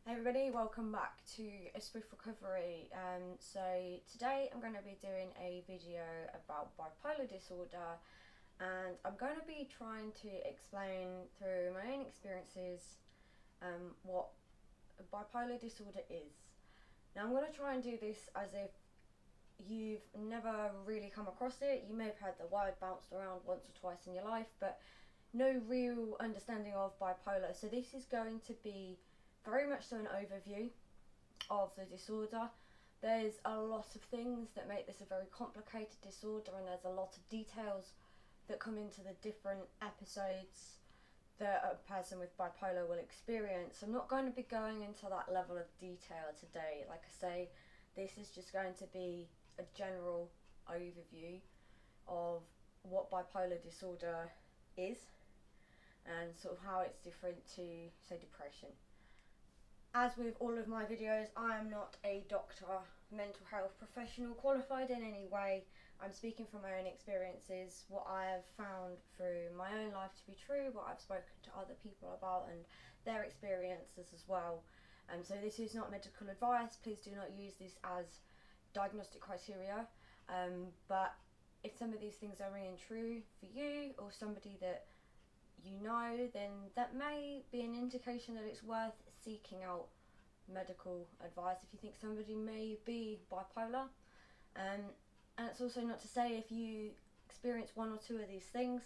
Hey everybody, welcome back to A Swift Recovery. So today I'm going to be doing a video about bipolar disorder, and I'm going to be trying to explain through my own experiences what bipolar disorder is. Now I'm going to try and do this as if you've never really come across it. You may have had the word bounced around once or twice in your life, but no real understanding of bipolar. So this is going to be very much so an overview of the disorder. There's a lot of things that make this a very complicated disorder, and there's a lot of details that come into the different episodes that a person with bipolar will experience. I'm not going to be going into that level of detail today. Like I say, this is just going to be a general overview of what bipolar disorder is and sort of how it's different to, say, depression. As with all of my videos, I am not a doctor, mental health professional qualified in any way. I'm speaking from my own experiences, what I have found through my own life to be true, what I've spoken to other people about and their experiences as well. So this is not medical advice. Please do not use this as diagnostic criteria. But if some of these things are ringing true for you or somebody that you know, then that may be an indication that it's worth seeking out medical advice if you think somebody may be bipolar. And it's also not to say if you experience one or two of these things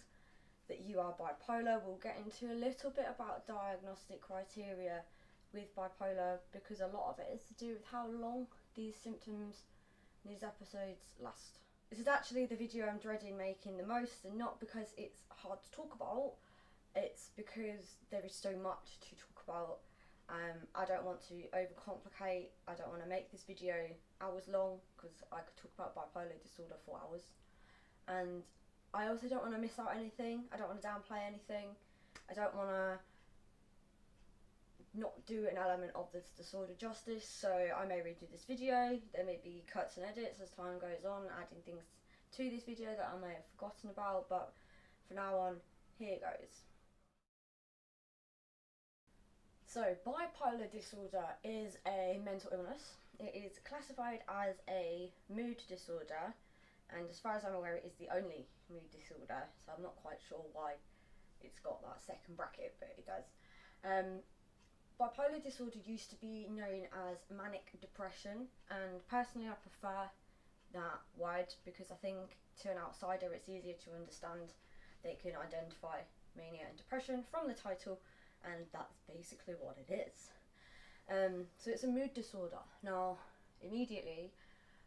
that you are bipolar. We'll get into a little bit about diagnostic criteria with bipolar, because a lot of it is to do with how long these symptoms, these episodes last. This is actually the video I'm dreading making the most, and not because it's hard to talk about. It's because there is so much to talk about. I don't want to overcomplicate. I don't want to make this video hours long, because I could talk about bipolar disorder for hours. And I also don't want to miss out anything. I don't want to downplay anything. I don't want to not do an element of this disorder justice. So I may redo this video. There may be cuts and edits as time goes on, adding things to this video that I may have forgotten about. But from now on, here goes. So, bipolar disorder is a mental illness. It is classified as a mood disorder, and as far as I'm aware, it is the only mood disorder, so I'm not quite sure why it's got that second bracket, but it does. Bipolar disorder used to be known as manic depression, and personally I prefer that word because I think to an outsider it's easier to understand. They can identify mania and depression from the title, and that's basically what it is. So it's a mood disorder. Now, immediately,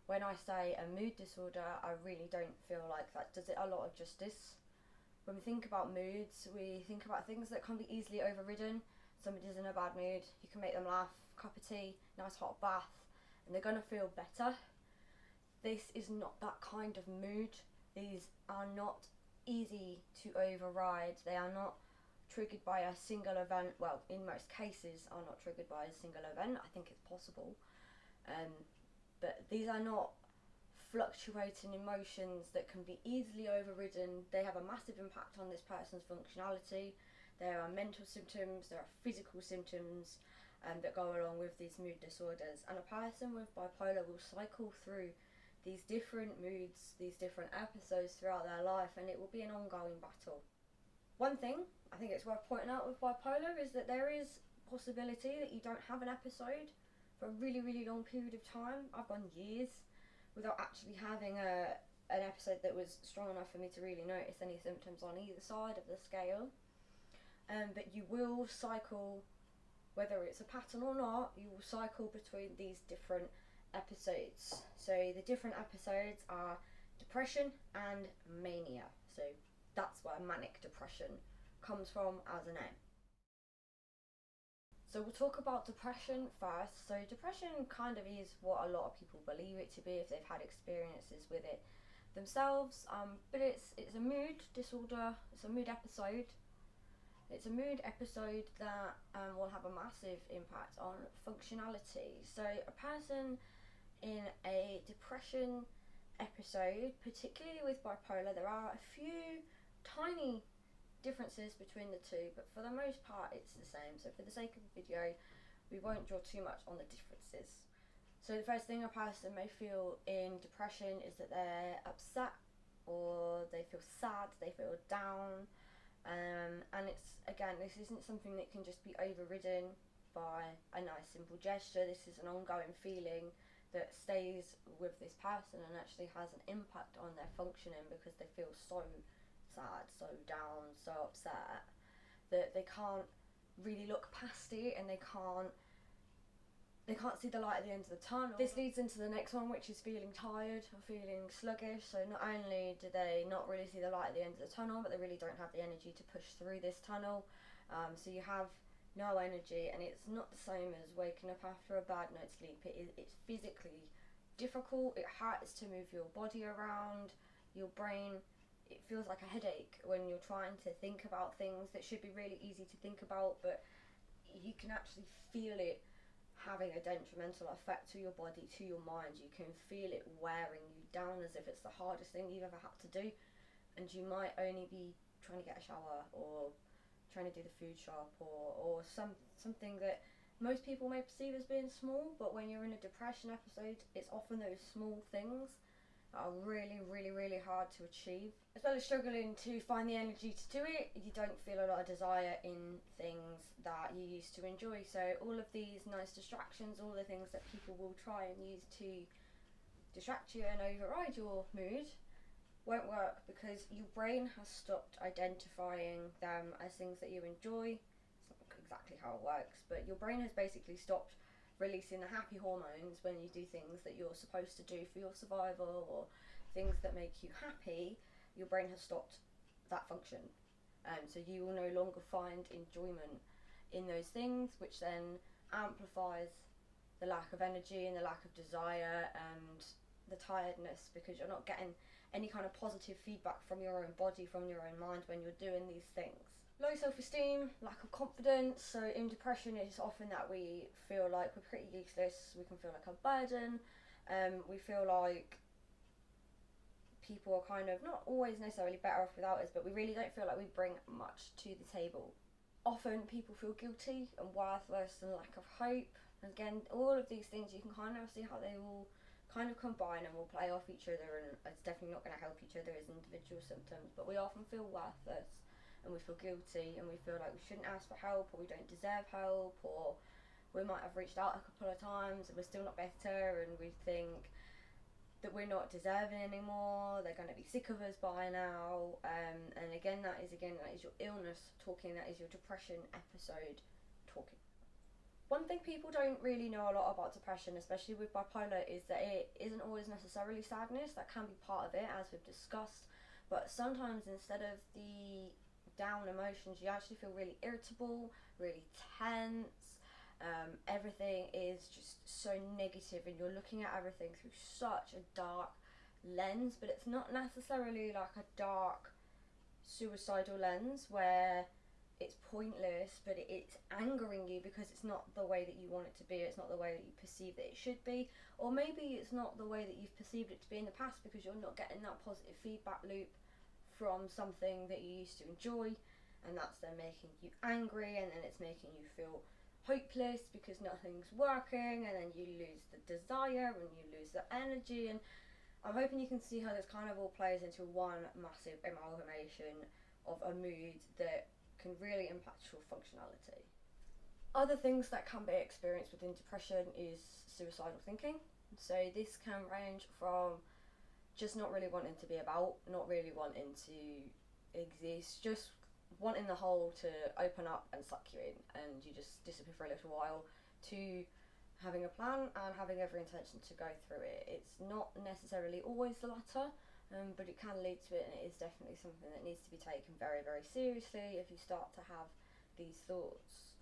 when I say a mood disorder, I really don't feel like that does it a lot of justice. When we think about moods, we think about things that can be easily overridden. Somebody's in a bad mood, you can make them laugh, cup of tea, nice hot bath, and they're going to feel better. This is not that kind of mood. These are not easy to override. They are not triggered by a single event. Well, in most cases are not triggered by a single event. I think it's possible, but these are not fluctuating emotions that can be easily overridden. They have a massive impact on this person's functionality. There are mental symptoms, there are physical symptoms that go along with these mood disorders, and a person with bipolar will cycle through these different moods, these different episodes throughout their life, and it will be an ongoing battle. One thing I think it's worth pointing out with bipolar is that there is possibility that you don't have an episode for a really, really long period of time. I've gone years without actually having an episode that was strong enough for me to really notice any symptoms on either side of the scale. But you will cycle, whether it's a pattern or not, you will cycle between these different episodes. So the different episodes are depression and mania. So that's where manic depression comes from as a name. So we'll talk about depression first. So depression kind of is what a lot of people believe it to be if they've had experiences with it themselves. But it's a mood disorder, it's a mood episode. It's a mood episode that will have a massive impact on functionality. So a person in a depression episode, particularly with bipolar, there are a few tiny differences between the two, but for the most part it's the same. So for the sake of the video, we won't draw too much on the differences. So the first thing a person may feel in depression is that they're upset, or they feel sad, they feel down, and it's, again, this isn't something that can just be overridden by a nice simple gesture. This is an ongoing feeling that stays with this person and actually has an impact on their functioning, because they feel so sad, so down, so upset that they can't really look past it, and they can't see the light at the end of the tunnel. This leads into the next one, which is feeling tired or feeling sluggish. So not only do they not really see the light at the end of the tunnel, but they really don't have the energy to push through this tunnel. So you have no energy, and it's not the same as waking up after a bad night's sleep. It's physically difficult. It hurts to move your body around. Your brain, it feels like a headache when you're trying to think about things that should be really easy to think about, but you can actually feel it having a detrimental effect to your body, to your mind. You can feel it wearing you down as if it's the hardest thing you've ever had to do, and you might only be trying to get a shower, or trying to do the food shop, or something that most people may perceive as being small, but when you're in a depression episode, it's often those small things that are really, really, really hard to achieve. As well as struggling to find the energy to do it, you don't feel a lot of desire in things that you used to enjoy. So all of these nice distractions, all the things that people will try and use to distract you and override your mood, won't work, because your brain has stopped identifying them as things that you enjoy. It's not exactly how it works, but your brain has basically stopped releasing the happy hormones when you do things that you're supposed to do for your survival, or things that make you happy. Your brain has stopped that function, so you will no longer find enjoyment in those things, which then amplifies the lack of energy and the lack of desire and the tiredness, because you're not getting any kind of positive feedback from your own body, from your own mind, when you're doing these things. Low self-esteem, lack of confidence. So in depression, it's often that we feel like we're pretty useless. We can feel like a burden. We feel like people are kind of not always necessarily better off without us, but we really don't feel like we bring much to the table. Often people feel guilty and worthless and lack of hope. And again, all of these things, you can kind of see how they all kind of combine and will play off each other, and it's definitely not going to help each other as individual symptoms. But we often feel worthless, and we feel guilty, and we feel like we shouldn't ask for help, or we don't deserve help, or we might have reached out a couple of times and we're still not better, and we think that we're not deserving anymore, they're going to be sick of us by now. And again, that is your illness talking, that is your depression episode talking. One thing people don't really know a lot about depression, especially with bipolar, is that it isn't always necessarily sadness. That can be part of it, as we've discussed, but sometimes instead of the down emotions, you actually feel really irritable, really tense. Everything is just so negative, and you're looking at everything through such a dark lens. But it's not necessarily like a dark suicidal lens where it's pointless, but it's angering you because it's not the way that you want it to be, it's not the way that you perceive that it should be, or maybe it's not the way that you've perceived it to be in the past, because you're not getting that positive feedback loop from something that you used to enjoy, and that's then making you angry, and then it's making you feel hopeless because nothing's working, and then you lose the desire and you lose the energy. And I'm hoping you can see how this kind of all plays into one massive amalgamation of a mood that can really impact your functionality. Other things that can be experienced within depression is suicidal thinking. So this can range from just not really wanting to be about, not really wanting to exist, just wanting the whole to open up and suck you in and you just disappear for a little while, to having a plan and having every intention to go through it. It's not necessarily always the latter, but it can lead to it, and it is definitely something that needs to be taken very, very seriously if you start to have these thoughts.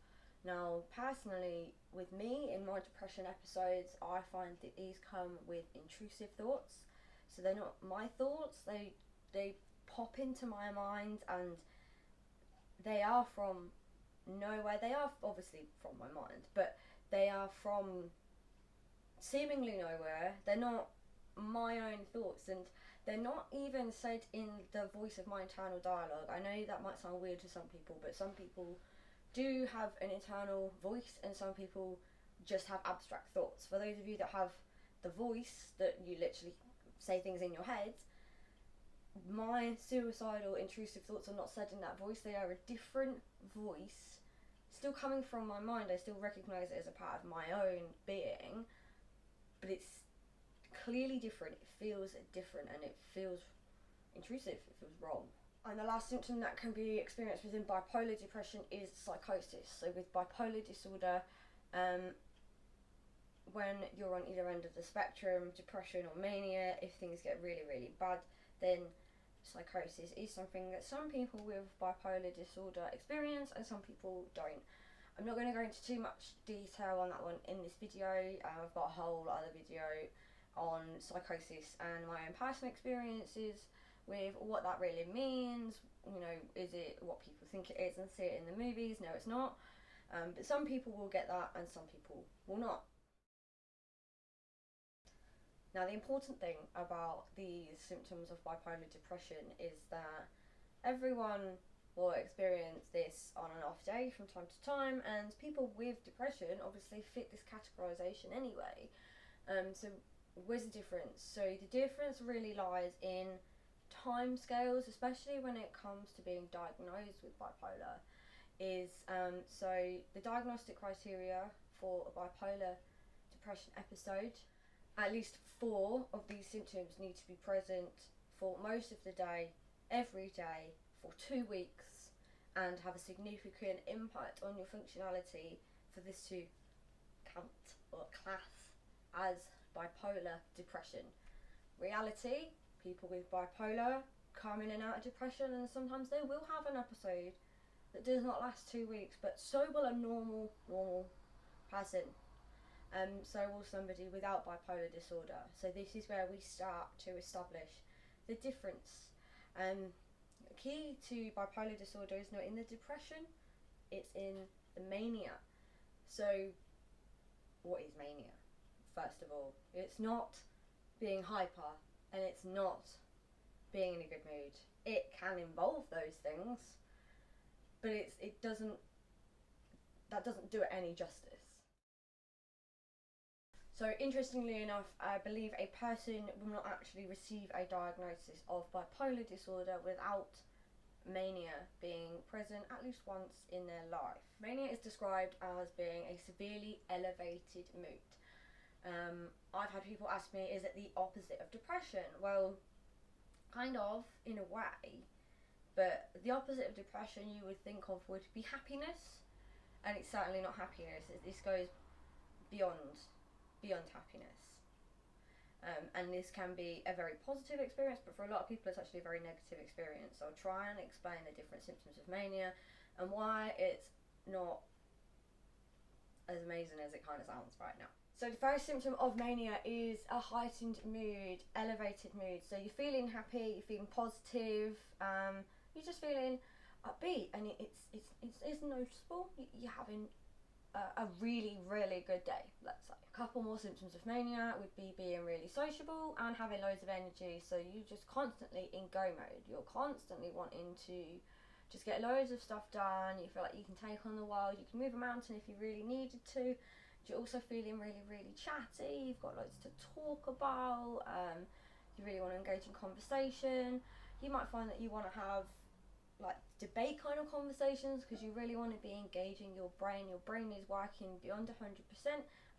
Now, personally, with me, in my depression episodes, I find that these come with intrusive thoughts. So they're not my thoughts, they pop into my mind, and they are from nowhere. They are obviously from my mind, but they are from seemingly nowhere. They're not my own thoughts, and they're not even said in the voice of my internal dialogue. I know that might sound weird to some people, but some people do have an internal voice, and some people just have abstract thoughts. For those of you that have the voice, that you literally say things in your head, my suicidal intrusive thoughts are not said in that voice. They are a different voice, still coming from my mind. I still recognise it as a part of my own being, but it's clearly different. It feels different, and it feels intrusive. It feels wrong. And the last symptom that can be experienced within bipolar depression is psychosis. So with bipolar disorder, when you're on either end of the spectrum, depression or mania, if things get really, really bad, then psychosis is something that some people with bipolar disorder experience and some people don't. I'm not going to go into too much detail on that one in this video. I've got a whole other video on psychosis and my own personal experiences with what that really means. You know, is it what people think it is and see it in the movies? No, it's not. But some people will get that and some people will not. Now, the important thing about these symptoms of bipolar depression is that everyone will experience this on an off day from time to time, and people with depression obviously fit this categorisation anyway. So where's the difference? So the difference really lies in time scales, especially when it comes to being diagnosed with bipolar. So the diagnostic criteria for a bipolar depression episode, at least 4 of these symptoms need to be present for most of the day, every day, for 2 weeks, and have a significant impact on your functionality for this to count or class as bipolar depression. Reality, people with bipolar come in and out of depression, and sometimes they will have an episode that does not last 2 weeks, but so will a normal person. So will somebody without bipolar disorder. So this is where we start to establish the difference. Key to bipolar disorder is not in the depression, it's in the mania. So what is mania? First of all, it's not being hyper, and it's not being in a good mood. It can involve those things, but that doesn't do it any justice. So interestingly enough, I believe a person will not actually receive a diagnosis of bipolar disorder without mania being present at least once in their life. Mania is described as being a severely elevated mood. I've had people ask me, is it the opposite of depression? Well, kind of, in a way, but the opposite of depression you would think of would be happiness, and it's certainly not happiness. This goes beyond happiness. And this can be a very positive experience, but for a lot of people it's actually a very negative experience. So I'll try and explain the different symptoms of mania and why it's not as amazing as it kind of sounds right now. So the first symptom of mania is a heightened mood, elevated mood. So you're feeling happy, you're feeling positive, you're just feeling upbeat, and it's noticeable. You're having a really, really good day, let's say. A couple more symptoms of mania would be being really sociable and having loads of energy. So you're just constantly in go mode. You're constantly wanting to just get loads of stuff done. You feel like you can take on the world. You can move a mountain if you really needed to. You're also feeling really, really chatty. You've got loads to talk about. You really want to engage in conversation. You might find that you want to have like debate kind of conversations because you really want to be engaging your brain. Your brain is working beyond 100%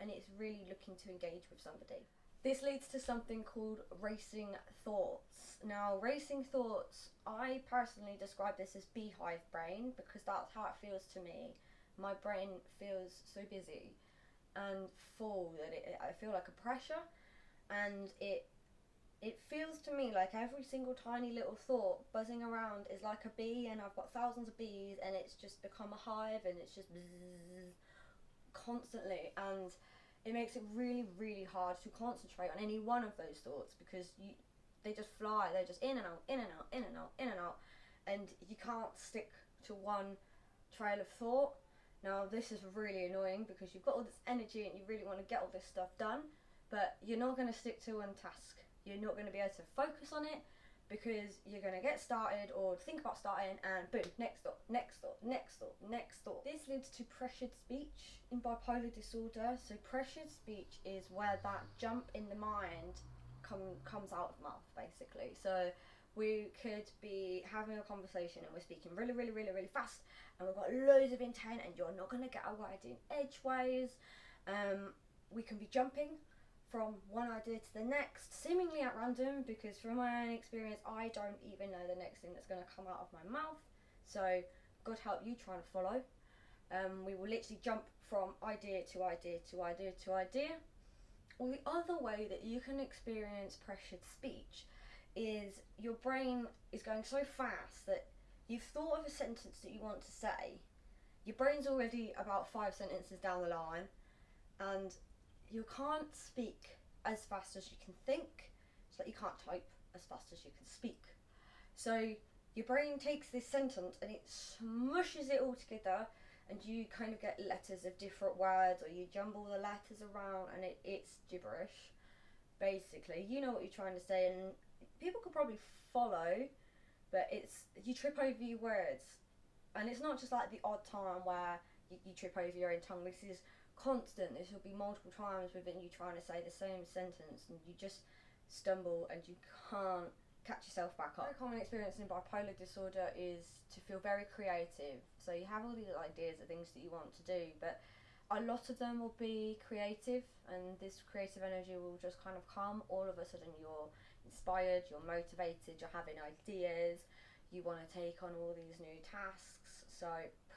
and it's really looking to engage with somebody. This leads to something called racing thoughts. Now, racing thoughts, I personally describe this as beehive brain because that's how it feels to me. My brain feels so busy and full that I feel like a pressure, and it feels to me like every single tiny little thought buzzing around is like a bee, and I've got thousands of bees, and it's just become a hive, and it's just bzzz constantly, and it makes it really, really hard to concentrate on any one of those thoughts because they just fly. They're just in and out, in and out, in and out, in and out, and you can't stick to one trail of thought. Now, this is really annoying because you've got all this energy and you really want to get all this stuff done, but you're not going to stick to one task. You're not going to be able to focus on it because you're going to get started or think about starting and boom, next thought, next thought, next thought, next thought. This leads to pressured speech in bipolar disorder. So pressured speech is where that jump in the mind comes out of mouth, basically. So we could be having a conversation and we're speaking really fast and we've got loads of intent and you're not going to get a word in edgeways. We can be jumping from one idea to the next, seemingly at random, because from my own experience, I don't even know the next thing that's going to come out of my mouth. So, God help you trying to follow. We will literally jump from idea to idea to idea to idea. Or the other way that you can experience pressured speech is your brain is going so fast that you've thought of a sentence that you want to say. Your brain's already about 5 sentences down the line, and you can't speak as fast as you can think, so that you can't type as fast as you can speak. So your brain takes this sentence and it smushes it all together, and you kind of get letters of different words, or you jumble the letters around, and it's gibberish. Basically, you know what you're trying to say, and people could probably follow, but you trip over your words. And it's not just like the odd time where you trip over your own tongue. This is constant. This will be multiple times within you trying to say the same sentence, and you just stumble and you can't catch yourself back up. A very common experience in bipolar disorder is to feel very creative. So you have all these ideas of things that you want to do, but a lot of them will be creative, and this creative energy will just kind of come. All of a sudden you're inspired, you're motivated, you're having ideas, you want to take on all these new tasks. So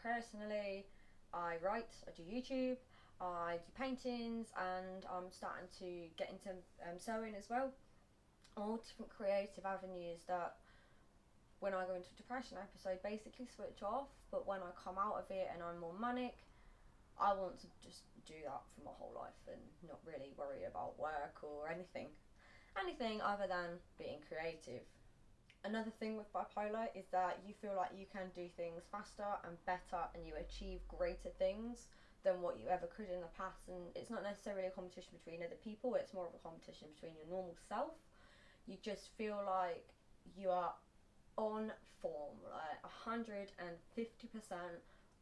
personally, I write, I do YouTube, I do paintings, and I'm starting to get into sewing as well. All different creative avenues that when I go into a depression episode basically switch off, but when I come out of it and I'm more manic, I want to just do that for my whole life and not really worry about work or anything other than being creative. Another thing with bipolar is that you feel like you can do things faster and better, and you achieve greater things than what you ever could in the past. And it's not necessarily a competition between other people, it's more of a competition between your normal self. You just feel like you are on form, like 150%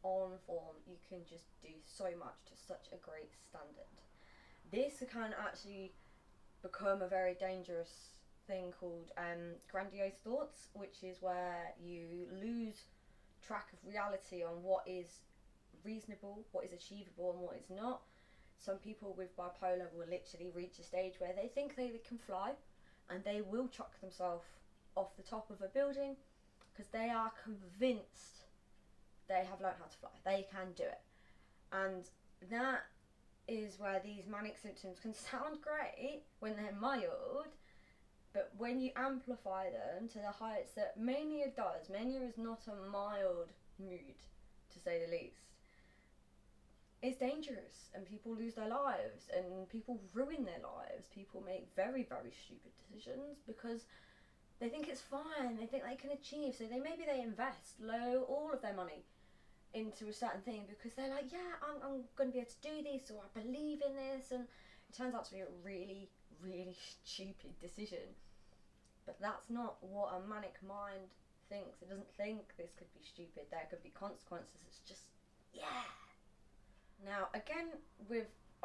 on form. You can just do so much to such a great standard. This can actually become a very dangerous thing called grandiose thoughts, which is where you lose track of reality on what is reasonable, what is achievable, and what is not. Some people with bipolar will literally reach a stage where they think they can fly, and they will chuck themselves off the top of a building because they are convinced they have learned how to fly, they can do it. And that is where these manic symptoms can sound great when they're mild, but when you amplify them to the heights that mania does. Mania is not a mild mood, to say the least. It's dangerous, and people lose their lives, and people ruin their lives. People make very stupid decisions because they think it's fine, they think they can achieve, so maybe they invest all of their money into a certain thing because they're like, yeah, I'm going to be able to do this, or I believe in this, and it turns out to be a really stupid decision. But that's not what a manic mind thinks. It doesn't think this could be stupid, there could be consequences. It's just, yeah. Now, again,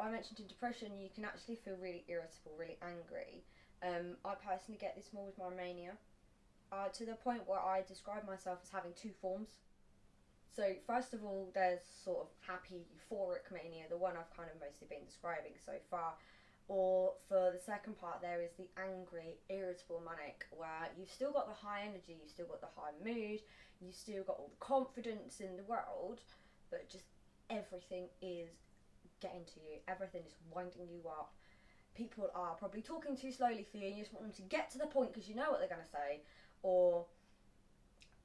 I mentioned in depression, you can actually feel really irritable, really angry. I personally get this more with my mania, to the point where I describe myself as having two forms. So first of all, there's sort of happy, euphoric mania, the one I've kind of mostly been describing so far. Or for the second part, there is the angry, irritable manic, where you've still got the high energy, you've still got the high mood, you've still got all the confidence in the world, but just everything is getting to you, everything is winding you up. People are probably talking too slowly for you, and you just want them to get to the point because you know what they're going to say. Or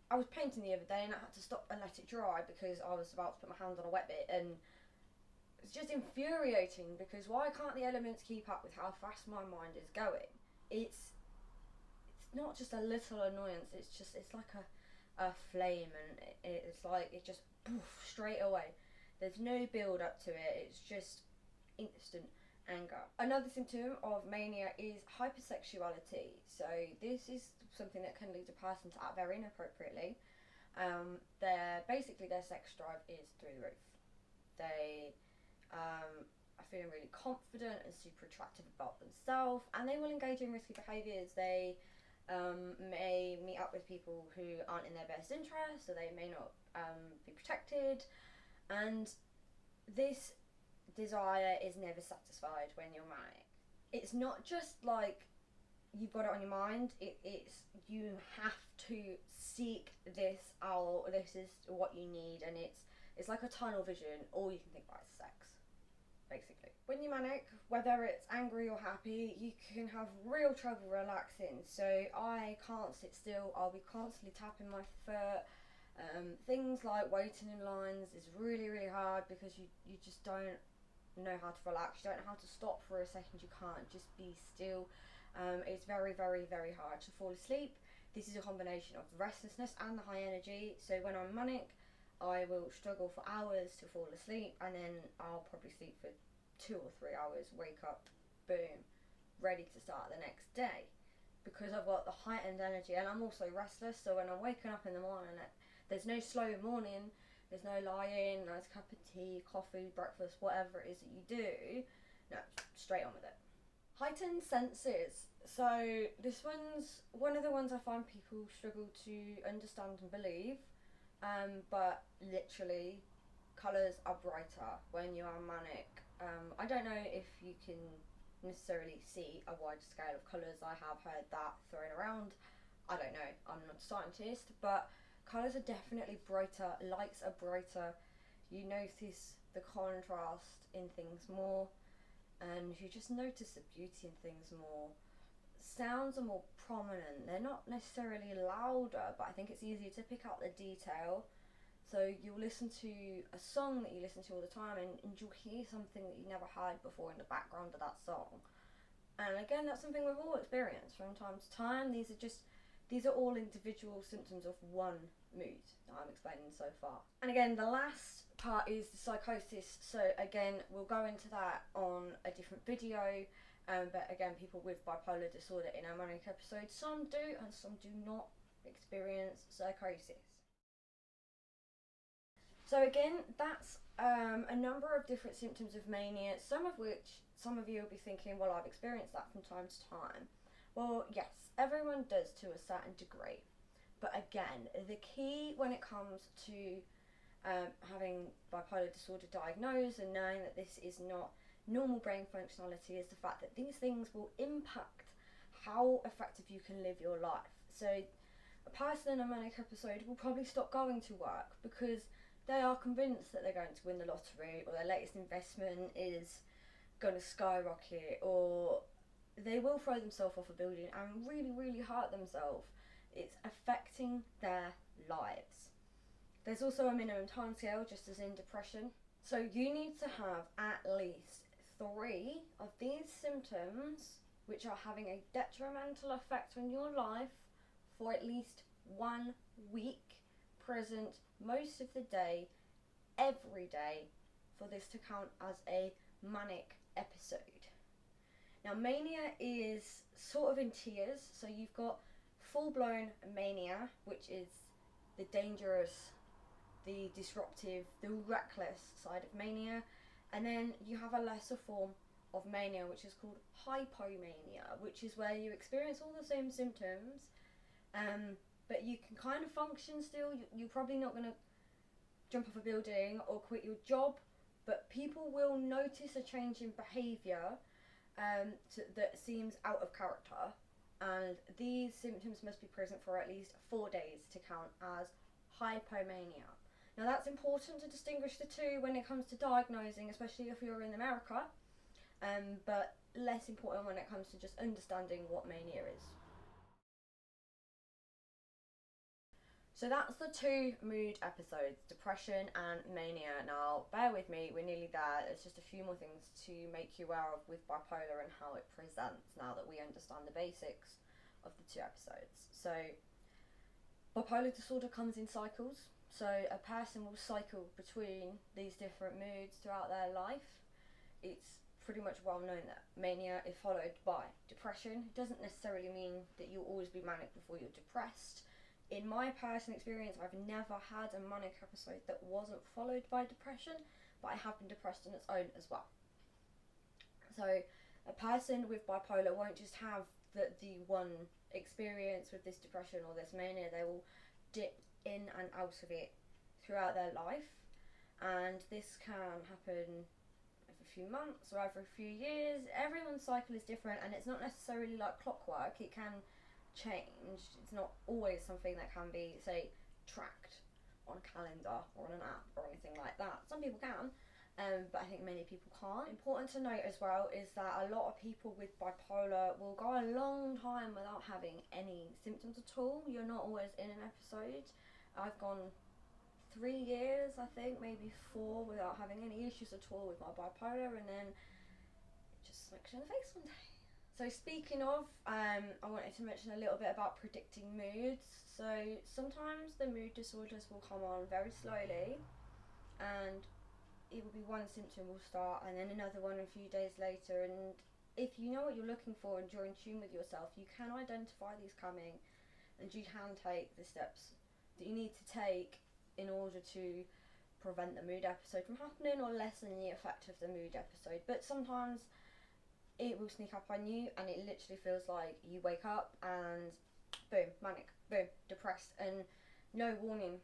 I was painting the other day and I had to stop and let it dry because I was about to put my hand on a wet bit, and it's just infuriating because why can't the elements keep up with how fast my mind is going? It's not just a little annoyance, it's like a flame, and it's like it just poof, straight away. There's no build up to it, it's just instant anger. Another symptom of mania is hypersexuality. So this is something that can lead a person to act very inappropriately. Their sex drive is through the roof. They are feeling really confident and super attractive about themselves, and they will engage in risky behaviours. They may meet up with people who aren't in their best interest, so they may not be protected, and this desire is never satisfied when you're manic. It's not just like you've got it on your mind, it's you have to seek this out. This is what you need, and it's like a tunnel vision. All you can think about is sex, basically. When you're manic, whether it's angry or happy, you can have real trouble relaxing. So I can't sit still, I'll be constantly tapping my foot. Things like waiting in lines is really, really hard because you just don't know how to relax. You don't know how to stop for a second. You can't just be still. It's very, very, very hard to fall asleep. This is a combination of restlessness and the high energy. So when I'm manic, I will struggle for hours to fall asleep, and then I'll probably sleep for 2 or 3 hours, wake up, boom, ready to start the next day, because I've got the heightened energy, and I'm also restless. So when I'm waking up in the morning, there's no slow morning, there's no lying, nice cup of tea, coffee, breakfast, whatever it is that you do. No, straight on with it. Heightened senses. So this one's one of the ones I find people struggle to understand and believe. But literally, colours are brighter when you are manic. I don't know if you can necessarily see a wide scale of colours. I have heard that thrown around. I don't know, I'm not a scientist, but colours are definitely brighter, lights are brighter. You notice the contrast in things more, and you just notice the beauty in things more. Sounds are more prominent. They're not necessarily louder, but I think it's easier to pick out the detail. So you'll listen to a song that you listen to all the time, and you'll hear something that you never heard before in the background of that song. And again, that's something we've all experienced from time to time. These are all individual symptoms of one mood that I'm explaining so far. And again, the last part is the psychosis. So again, we'll go into that on a different video. But again, people with bipolar disorder in our manic episode, some do and some do not experience psychosis. So again, that's a number of different symptoms of mania, some of which some of you will be thinking, well, I've experienced that from time to time. Well, yes, everyone does to a certain degree. But again, the key when it comes to having bipolar disorder diagnosed and knowing that this is not normal brain functionality is the fact that these things will impact how effective you can live your life. So a person in a manic episode will probably stop going to work because they are convinced that they're going to win the lottery, or their latest investment is going to skyrocket, or they will throw themselves off a building and really, really hurt themselves. It's affecting their lives. There's also a minimum timescale, just as in depression. So you need to have at least 3 of these symptoms which are having a detrimental effect on your life for at least 1 week, present most of the day, every day, for this to count as a manic episode. Now, mania is sort of in tiers. So you've got full-blown mania, which is the dangerous, the disruptive, the reckless side of mania. And then you have a lesser form of mania, which is called hypomania, which is where you experience all the same symptoms, but you can kind of function still. You're probably not going to jump off a building or quit your job, but people will notice a change in behaviour that seems out of character, and these symptoms must be present for at least 4 days to count as hypomania. Now that's important to distinguish the two when it comes to diagnosing, especially if you're in America, but less important when it comes to just understanding what mania is. So that's the 2 mood episodes, depression and mania. Now bear with me, we're nearly there. There's just a few more things to make you aware of with bipolar and how it presents now that we understand the basics of the 2 episodes. So bipolar disorder comes in cycles. So a person will cycle between these different moods throughout their life. It's pretty much well known that mania is followed by depression. It doesn't necessarily mean that you'll always be manic before you're depressed. In my personal experience, I've never had a manic episode that wasn't followed by depression, but I have been depressed on its own as well. So a person with bipolar won't just have the one experience with this depression or this mania. They will dip in and out of it throughout their life, and this can happen over a few months or over a few years. Everyone's cycle is different, and it's not necessarily like clockwork. It can change. It's not always something that can be, say, tracked on a calendar or on an app or anything like that. Some people can, but I think many people can't. Important to note as well is that a lot of people with bipolar will go a long time without having any symptoms at all. You're not always in an episode. I've gone 3 years, I think, maybe 4, without having any issues at all with my bipolar, and then it just smacks you in the face one day. So speaking of, I wanted to mention a little bit about predicting moods. So sometimes the mood disorders will come on very slowly, and it will be one symptom will start and then another one a few days later, and if you know what you're looking for and you're in tune with yourself, you can identify these coming, and you can take the steps that you need to take in order to prevent the mood episode from happening or lessen the effect of the mood episode. But sometimes it will sneak up on you, and it literally feels like you wake up and boom, manic, boom, depressed, and no warning.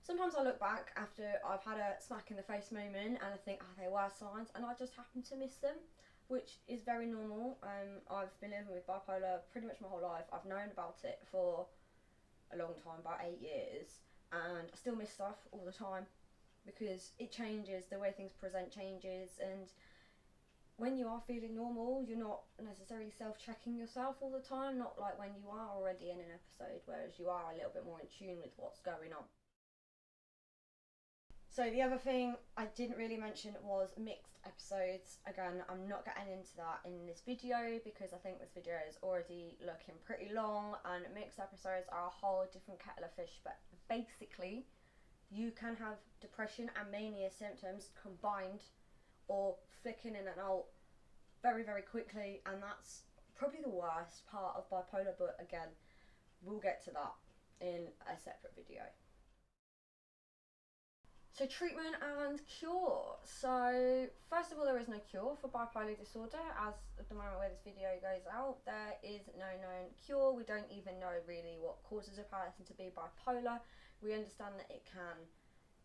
Sometimes I look back after I've had a smack in the face moment and I think, oh, there were signs, and I just happen to miss them, which is very normal. I've been living with bipolar pretty much my whole life. I've known about it for a long time, about 8 years, and I still miss stuff all the time because it changes, the way things present changes, and when you are feeling normal, you're not necessarily self-checking yourself all the time, not like when you are already in an episode, whereas you are a little bit more in tune with what's going on. So the other thing I didn't really mention was mixed episodes. Again, I'm not getting into that in this video because I think this video is already looking pretty long, and mixed episodes are a whole different kettle of fish. But basically, you can have depression and mania symptoms combined or flicking in and out very, very quickly, and that's probably the worst part of bipolar, but again, we'll get to that in a separate video. So treatment and cure. So first of all, there is no cure for bipolar disorder. As at the moment where this video goes out, there is no known cure. We don't even know really what causes a person to be bipolar. We understand that it can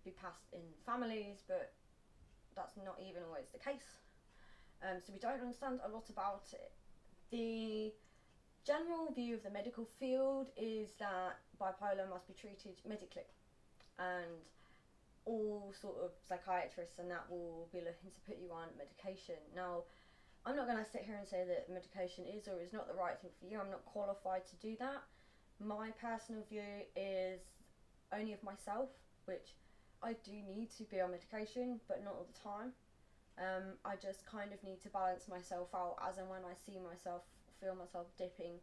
be passed in families, but that's not even always the case. So we don't understand a lot about it. The general view of the medical field is that bipolar must be treated medically, and all sort of psychiatrists and that will be looking to put you on medication. Now, I'm not going to sit here and say that medication is or is not the right thing for you. I'm not qualified to do that. My personal view is only of myself, which I do need to be on medication, but not all the time. I just kind of need to balance myself out as and when I see myself, feel myself dipping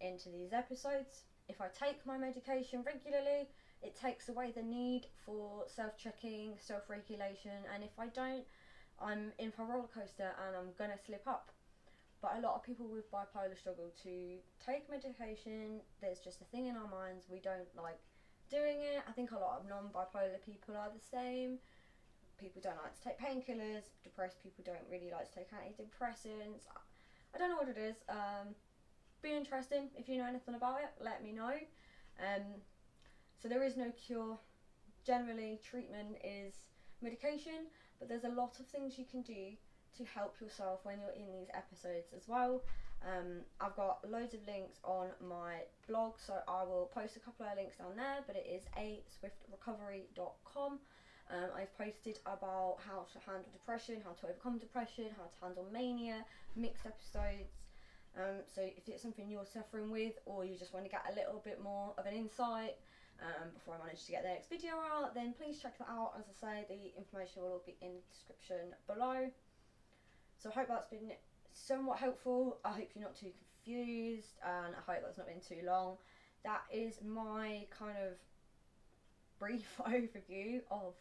into these episodes. If I take my medication regularly, it takes away the need for self-checking, self-regulation, and if I don't, I'm in for a roller coaster and I'm gonna slip up. But a lot of people with bipolar struggle to take medication. There's just a thing in our minds, we don't like doing it. I think a lot of non-bipolar people are the same. People don't like to take painkillers. Depressed people don't really like to take antidepressants. I don't know what it is. Be interesting. If you know anything about it, let me know. So there is no cure. Generally, treatment is medication, but there's a lot of things you can do to help yourself when you're in these episodes as well. I've got loads of links on my blog, so I will post a couple of links down there, but it is aswiftrecovery.com. I've posted about how to handle depression, how to overcome depression, how to handle mania, mixed episodes. So if it's something you're suffering with, or you just want to get a little bit more of an insight before I manage to get the next video out, then please check that out. As I say, the information will all be in the description below. So I hope that's been somewhat helpful. I hope you're not too confused, and I hope that's not been too long. That is my kind of brief overview of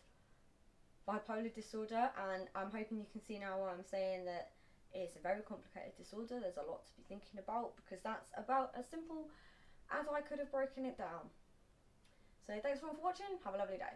bipolar disorder, and I'm hoping you can see now why I'm saying that it's a very complicated disorder. There's a lot to be thinking about, because that's about as simple as I could have broken it down. So thanks for watching, have a lovely day.